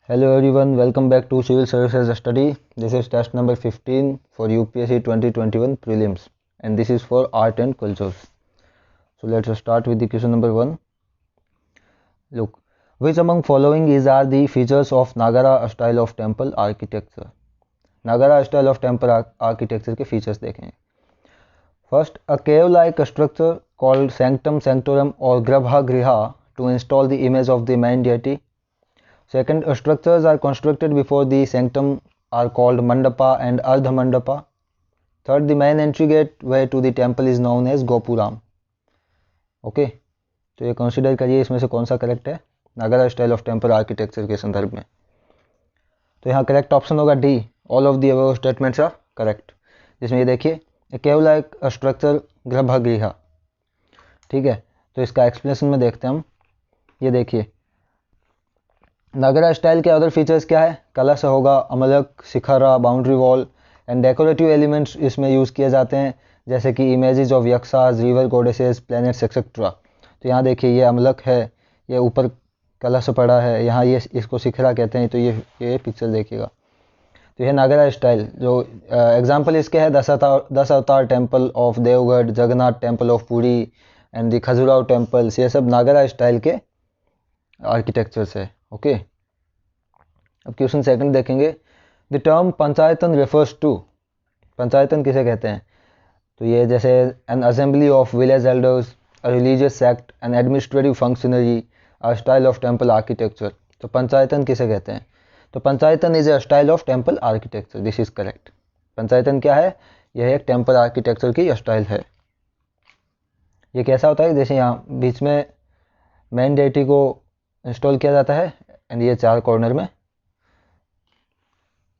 Hello everyone, welcome back to Civil Services Study. This is test number 15 for UPSC 2021 prelims and this is for art and cultures. So let's start with the question number 1. Look, which among following are the features of Nagara style of temple architecture? Nagara style of temple architecture के features देखेंगे. First, a cave-like structure called sanctum sanctorum or grabha griha to install the image of the main deity. Second, structures are constructed before the sanctum are called mandapa and ardha mandapa. Third, the main entry gateway to the temple is known as gopuram. Okay तो ये consider करिए इसमें से कौन सा correct है Nagara style of temple architecture के संदर्भ में. तो यहाँ करेक्ट ऑप्शन होगा D, all of the above statements are correct. जिसमें ये देखिए केवल एक स्ट्रक्चर गर्भगृह. ठीक है, तो इसका एक्सप्लेनेशन में देखते हैं हम. ये देखिए नागरा स्टाइल के अदर फीचर्स क्या है, कलश होगा, amalak, shikhara, boundary wall and decorative elements इसमें यूज़ किए जाते हैं जैसे कि images of yakshas, river goddesses, planets etcetera. तो यहाँ देखिए ये अमलक है, ये ऊपर कलश पड़ा है, यहाँ ये इसको शिखरा कहते हैं. तो ये पिक्चर देखिएगा. तो ये नागरा स्टाइल जो एग्जाम्पल इसके है Das Avatar temple of Deogarh, Jagannath temple of Puri and the Khajuraho temples, ये सब नागरा स्टाइल के आर्किटेक्चर्स है. ओके, अब क्वेश्चन सेकंड देखेंगे. The term panchayatana refers to, panchayatana किसे कहते हैं? तो ये जैसे an assembly of village elders, a religious sect, an administrative functionary, a style of temple architecture. तो पंचायतन किसे कहते हैं? तो panchayatana is a style of temple architecture. This is correct. पंचायतन क्या है? यह एक टेम्पल आर्किटेक्चर की स्टाइल है. ये कैसा होता है, जैसे यहाँ बीच में मेन डेटी को इंस्टॉल किया जाता है एंड ये चार कॉर्नर में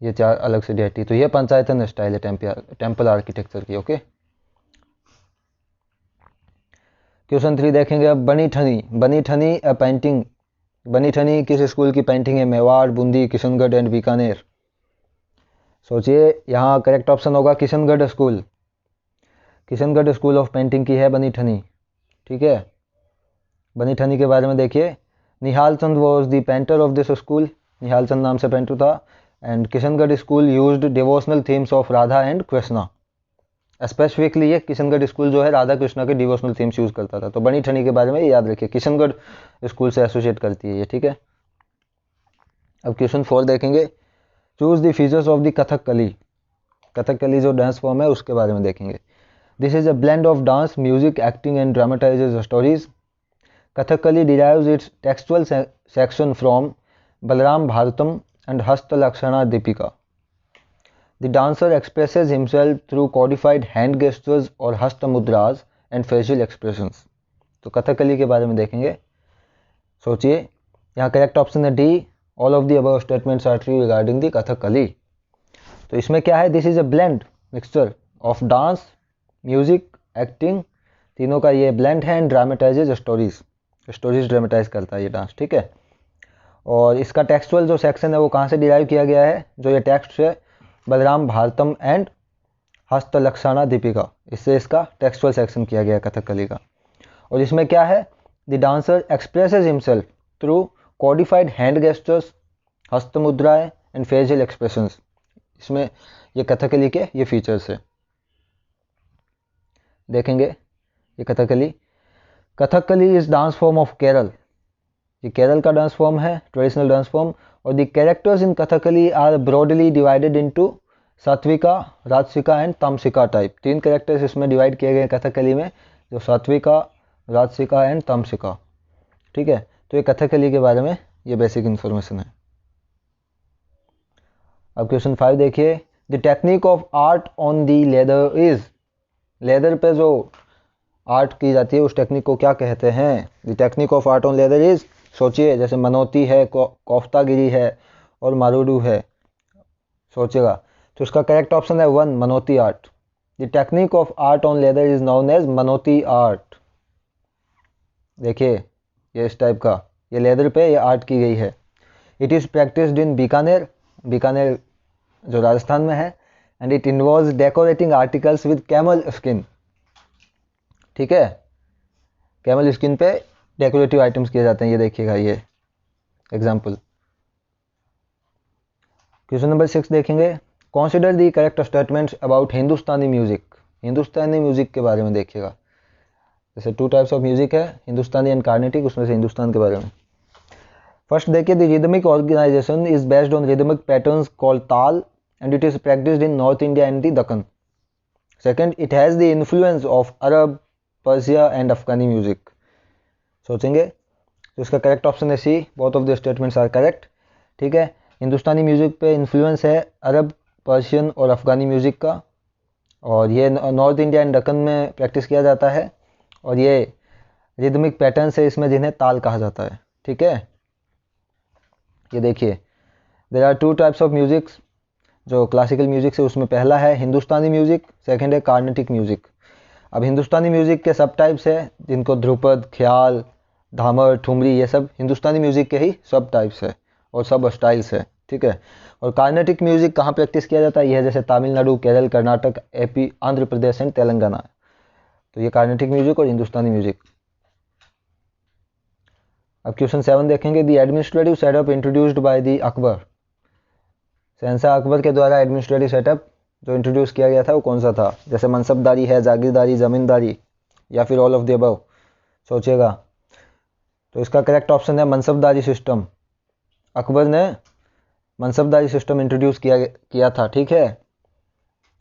ये चार अलग से डेटी. तो ये पंचायतन स्टाइल है टेम्पल आर्किटेक्चर की. ओके, क्वेश्चन 3 देखेंगे अब. बनी ठनी, बनी ठनी अ पेंटिंग, बनी ठनी किस स्कूल की पेंटिंग है? मेवाड़, बूंदी, किशनगढ़ एंड बीकानेर. सोचिए यहाँ करेक्ट ऑप्शन होगा Kishangarh school. Kishangarh school of painting की है बनी ठनी. ठीक है, बनी ठनी के बारे में देखिए. Nihal Chand was the painter of this school. Nihal Chand नाम से पेंटर था. And Kishangarh school used devotional themes of Radha and Krishna. Specifically ये किशनगढ़ स्कूल जो है राधा कृष्णा के डिवोशनल थीम्स यूज़ करता था. तो बनी ठनी के बारे में याद रखिए, किशनगढ़ स्कूल से एसोसिएट करती है ये. ठीक है, अब क्वेश्चन 4 देखेंगे. Choose the features of the Kathakali. Kathakali जो डांस फॉर्म है उसके बारे में देखेंगे. This is a blend of dance, music, acting and ड्रामेटाइजेज stories. Kathakali derives its textual section from Balaram Bharatam and Hastalakshana Deepika. The dancer expresses himself through codified hand gestures or hasta mudras and facial expressions. तो कथकली के बारे में देखेंगे. सोचिए यहाँ correct option है D, all of the above statements are true regarding the Kathakali. तो इसमें क्या है? This is a blend mixture of dance, music, acting, तीनों का ये ब्लेंड है. एंड ड्रामेटाइजेज स्टोरीज, स्टोरीज ड्रामेटाइज करता है ये डांस. ठीक है, और इसका टेक्सचुअल जो सेक्शन है वो कहाँ से डिराइव किया गया है? जो ये टेक्स्ट है बलराम भारतम एंड हस्तलक्षणा दीपिका, इससे इसका टेक्सचुअल सेक्शन किया गया है कथकली का. और इसमें क्या है? The dancer expresses himself through codified hand gestures, हस्त मुद्राएं एंड फेशियल एक्सप्रेशंस. इसमें ये कथकली के ये फीचर्स है. देखेंगे ये Kathakali. Kathakali is dance form of Kerala. ये केरल का डांस फॉर्म है, ट्रेडिशनल डांस फॉर्म. और the characters in Kathakali are broadly divided into Satvika, Rajasika and Tamasika type. 3 characters इसमें डिवाइड किए गए कथकली में, जो सात्विका, राजसिका एंड तामसिका. ठीक है, तो ये कथकली के बारे में ये बेसिक इन्फॉर्मेशन है. अब क्वेश्चन 5 देखिए. The technique of art on the leather is, leather पे जो आर्ट की जाती है उस टेक्निक को क्या कहते हैं? The technique of art on leather is, सोचिए जैसे मनोती है, कोफ्तागिरी है और मारूडू है. सोचिएगा. तो इसका करेक्ट ऑप्शन है 1, Manoti art. The technique of art on leather is known as Manoti art. देखिए ये इस टाइप का, ये लेदर पे ये आर्ट की गई है. It is practised in Bikaner, Bikaner जो राजस्थान में है. And it involves decorating articles with camel skin. ठीक है, कैमल स्किन पे डेकोरेटिव आइटम्स किए जाते हैं. ये देखिएगा ये एग्जाम्पल. क्वेश्चन नंबर 6 देखेंगे, consider the correct statements about Hindustani music. Hindustani music के बारे में देखिएगा। जैसे 2 टाइप्स ऑफ म्यूजिक है, हिंदुस्तानी एंड कार्नेटिक, उसमें से हिंदुस्तान के बारे में। फर्स्ट देखिए, the rhythmic organization is based on rhythmic patterns called taal and it is practised in north India and the Deccan. Second, it has the influence of Arab, Persia and Afghani music. सोचेंगे तो इसका correct option है C, both of the statements are correct. ठीक है, हिंदुस्तानी music पे influence है अरब, Persian और अफगानी music का, और ये नॉर्थ इंडिया एंड दक्कन में प्रैक्टिस किया जाता है, और ये रिदमिक पैटर्न है इसमें जिन्हें ताल कहा जाता है। ठीक है, ये देखिए, there are 2 types of musics. जो क्लासिकल म्यूजिक है उसमें पहला है हिंदुस्तानी म्यूजिक, सेकंड है कार्नेटिक म्यूजिक। अब हिंदुस्तानी म्यूजिक के सब टाइप्स है, जिनको ध्रुपद, ख्याल, धामर, ठुमरी, ये सब हिंदुस्तानी म्यूजिक के ही सब टाइप्स है और सब स्टाइल्स है। ठीक है, और कार्नेटिक म्यूजिक कहाँ प्रैक्टिस किया जाता है, यह जैसे तमिलनाडु, केरल, कर्नाटक, एपी, आंध्र प्रदेश एंड तेलंगाना। तो ये कार्नेटिक म्यूजिक और हिंदुस्तानी म्यूजिक। अब क्वेश्चन 7 देखेंगे, the administrative setup introduced by the Akbar. शहंशाह अकबर के द्वारा एडमिनिस्ट्रेटिव सेटअप जो इंट्रोड्यूस किया गया था वो कौन सा था? जैसे मनसबदारी है, जागीरदारी, ज़मींदारी, या फिर ऑल ऑफ द अबव। सोचिएगा। तो इसका करेक्ट ऑप्शन है मनसबदारी सिस्टम। अकबर ने मनसबदारी सिस्टम इंट्रोड्यूस किया था। ठीक है,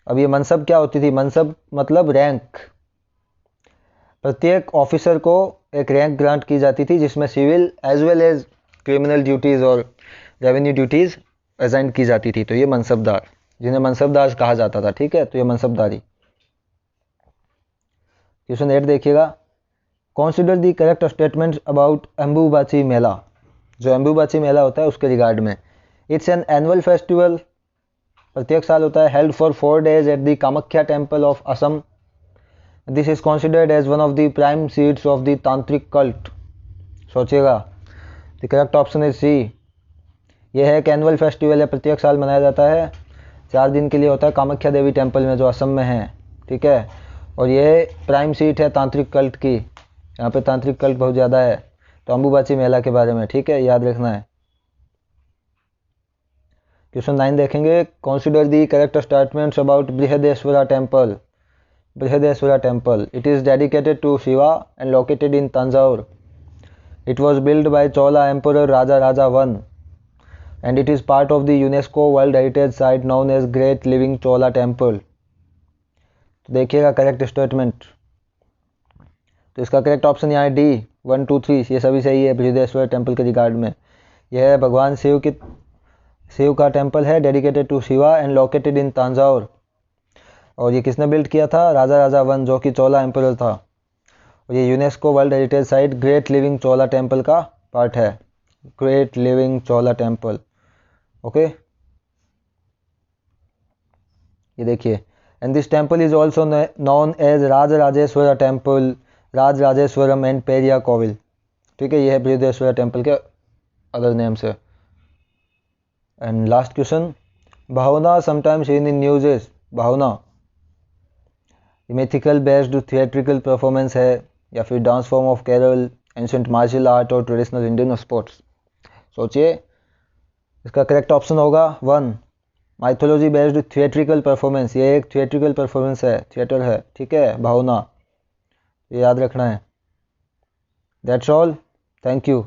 अब ये मनसब क्या होती थी? मनसब मतलब रैंक। प्रत्येक ऑफिसर को एक रैंक ग्रांट की जाती थी, जिसमें civil as well as criminal duties और रेवेन्यू ड्यूटीज़ असाइन की जाती थी। तो ये मनसबदार, जिन्हें मनसबदार कहा जाता था। ठीक है, तो ये मनसबदारी। क्वेश्चन 8 देखिएगा, consider the correct statements about Ambubachi Mela. जो अम्बुबाची मेला होता है उसके रिगार्ड में। इट्स एन एनुअल फेस्टिवल, प्रत्येक साल होता है, held for 4 days at the Kamakhya temple of Assam. This is considered as one of the prime seeds of the tantric cult. सोचिएगा, the correct option is C. यह है एक एनुअल फेस्टिवल है, प्रत्येक साल मनाया जाता है, 4 दिन के लिए होता है, कामाख्या देवी टेम्पल में जो असम में है। ठीक है, और ये प्राइम सीट है तांत्रिक कल्ट की, यहाँ पे तांत्रिक कल्ट बहुत ज़्यादा है। तो अम्बुबाची मेला के बारे में, ठीक है, याद रखना है। क्वेश्चन 9 देखेंगे, consider the correct statements about Brihadeshwara temple. Brihadeshwara temple, it is dedicated to Shiva and located in Thanjavur. It was build by Chola emperor Raja Raja 1 and it is part of the UNESCO World Heritage Site known as Great Living Chola Temple। तो देखिएगा correct statement. तो इसका correct option यहाँ है D, 1, 2, 3, ये सभी सही है बृहदेश्वर टेम्पल के रिगार्ड में। यह है भगवान शिव का टेम्पल है, dedicated to Shiva and located in Thanjavur. और ये किसने बिल्ड किया था? राजा राजा 1, जो कि चोला एम्परर था। और ये UNESCO world heritage site great living Chola temple का पार्ट है, great living Chola temple. Okay, ये देखिए, and this temple is also known as Rajarajeshwara temple, Rajarajeshwaram and Periya Kovil. ठीक है, ये है बृहदेश्वरा टेम्पल के अदर नेम से। And last question, Bhavana sometimes in news. Bhavana mythical based theatrical performance है, या फिर dance form of Kerala, ancient martial art और ट्रेडिशनल इंडियन स्पोर्ट्स। सोचिए, इसका करेक्ट ऑप्शन होगा 1, माइथोलॉजी बेस्ड थिएट्रिकल परफॉर्मेंस। ये एक थिएट्रिकल परफॉर्मेंस है, थिएटर है। ठीक है, भावना, ये याद रखना है। That's all, thank you.